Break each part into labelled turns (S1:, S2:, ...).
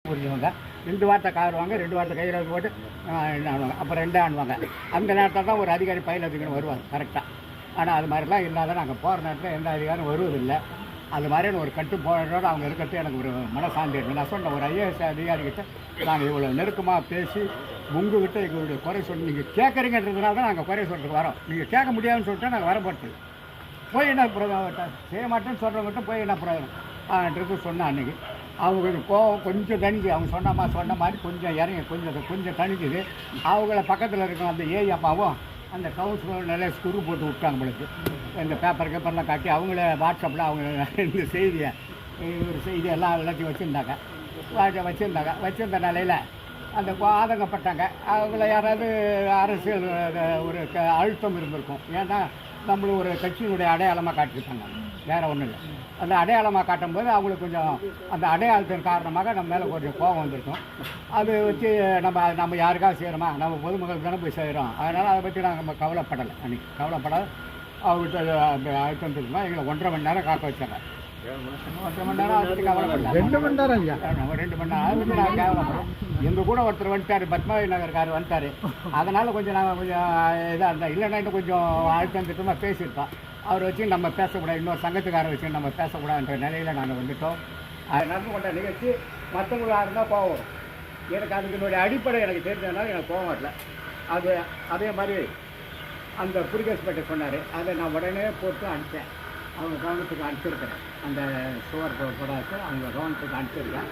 S1: புரிஞ்சவங்க 2 வார்த்தை காருவாங்க, 2 வார்த்தை கையில் போட்டு என்ன ஆடுவாங்க. அப்புறம் 2 ஆடுவாங்க. அந்த நேரத்தில் தான் ஒரு அதிகாரி பயில் அதிகாரி வருவாங்க கரெக்டாக. ஆனால் அது மாதிரிலாம் இல்லாத நாங்கள் போகிற நேரத்தில் எந்த அதிகாரம் வருவதில்லை. அது மாதிரியான ஒரு கட்டு போகிறதோட அவங்க இருக்கிறது எனக்கு ஒரு மனசாந்தி இருக்குது. நான் சொன்னேன், ஒரு ஐஏஎஸ் அதிகாரிகிட்ட நாங்கள் இவ்வளோ நெருக்கமாக பேசி உங்ககிட்ட எங்களுடைய குறை சொல்லி நீங்கள் கேட்குறீங்கன்றதுனால தான் நாங்கள் குறை சொல்கிறதுக்கு வரோம். நீங்கள் கேட்க முடியாதுன்னு சொல்லிட்டு நாங்கள் வரப்போட்டு போய் என்ன பிரயோஜனம், செய்ய மாட்டேன்னு சொல்கிறவங்ககிட்ட போய் என்ன பிரயோஜனம் சொன்னேன். அன்றைக்கி அவங்க கோவம் கொஞ்சம் தணிஞ்சு, அவங்க சொன்ன மாதிரி கொஞ்சம் இறங்கி கொஞ்சம் தணிஞ்சுது. அவங்கள பக்கத்தில் இருக்கிற அந்த அம்மாவும் அந்த கவுன்சிலர் நிறைய ஸ்குரு போட்டு விட்டாங்க. நம்மளுக்கு இந்த பேப்பர்லாம் காட்டி அவங்கள வாட்ஸ்அப்பில் அவங்க இந்த செய்தியை ஒரு செய்தியெல்லாம் எல்லாத்தையும் வச்சுருந்த நிலையில் அந்த ஆதங்கப்பட்டாங்க. அவங்கள யாராவது அரசியல் ஒரு அழுத்தம் இருந்திருக்கும். ஏன்னா நம்மளும் ஒரு கட்சியினுடைய அடையாளமாக காட்டியிருக்காங்க, வேறு ஒன்றும் இல்லை. அந்த அடையாளமாக காட்டும்போது அவங்களுக்கு கொஞ்சம் அந்த அடையாளத்தின் காரணமாக நம்ம மேலே கொஞ்சம் கோபம் வந்திருக்கும். அது வச்சு நம்ம யாருக்காக செய்கிறோமா, நம்ம பொதுமக்களுக்கு தானே போய் செய்கிறோம். அதனால் அதை பற்றி நம்ம கவலைப்படலை. அன்றைக்கி கவலைப்படாத அவங்ககிட்ட அந்த அழுத்தம் இருக்குமா எங்களை 1.5 மணி நேரம் காக்க வச்சாங்க. 1.5 மணி நேரம் அதை பற்றி கவலைப்படல.
S2: 2 மணி நேரம்
S1: 2 மணி நேரம் அதை பற்றி நான் கேவலப்படுறோம். எங்கள் கூட ஒருத்தர் வந்துட்டார், பத்மாவதி நகர்கார் வந்துட்டார். அதனால் கொஞ்சம் நாங்கள் கொஞ்சம் இதாக இருந்தால், இல்லைன்னா இன்னும் கொஞ்சம் அழுத்தம் திட்டமாக பேசியிருப்போம். அவரை வச்சு நம்ம பேசக்கூடாது, இன்னொரு சங்கத்துக்காரை வச்சு நம்ம பேசக்கூடாதுன்ற நிலையில் நாங்கள் வந்துவிட்டோம். அது நடந்து கொண்ட நிகழ்ச்சி மற்றவங்களாக இருந்தால் கோவம் வரும். எனக்கு அதுக்கு அடிப்படை எனக்கு தெரிஞ்சதுனால எனக்கு கோவம் வரல. அதே மாதிரி அந்த புரிகேஸ்பேட்டை சொன்னார், அதை நான் உடனே போட்டு அனுப்பிச்சேன். அவங்க கவனத்துக்கு அனுப்பிச்சிருக்கிறேன். அந்த சுவர் போடாது அவங்க கவனத்துக்கு அனுப்பிச்சிருக்கேன்.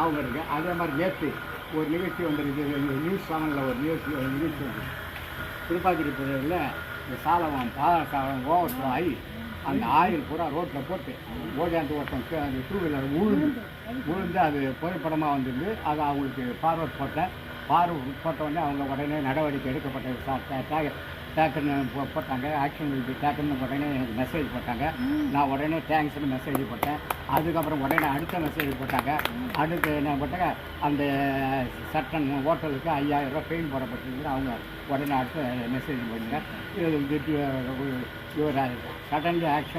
S1: அவங்க இருக்கு. அதே மாதிரி நேற்று ஒரு நிகழ்ச்சி வந்துருக்கு, நியூஸ் சேனலில் ஒரு நிகழ்ச்சி வந்து திருப்பாதிரி புதையில் இந்த பாதாள ஓவர் ஆகி அந்த ஆயில் பூரா ரோட்டில் போட்டு ஓடியாந்து ஒருத்தன் அந்த 2 வீலர் உழுந்து அது புகைப்படமாக வந்துருந்து. அதை அவங்களுக்கு பார்வர்ட் போட்டோடனே அவங்க உடனே நடவடிக்கை எடுக்கப்பட்டது. டேக்குன்னு போட்டாங்க, ஆக்ஷன் டேக்குன்னு உடனே எனக்கு மெசேஜ் போட்டாங்க. நான் உடனே தேங்க்ஸ்னு மெசேஜ் போட்டேன். அதுக்கப்புறம் உடனே அடுத்த மெசேஜ் போட்டாங்க. அடுத்து என்ன போட்டாங்க, அந்த சட்டன் ஹோட்டலுக்கு 5000 ரூபா ஃபெயின் போடப்பட்டிருக்கு. அவங்க உடனே அடுத்த மெசேஜ் பண்ணுங்க, இது சடன்லி ஆக்ஷன்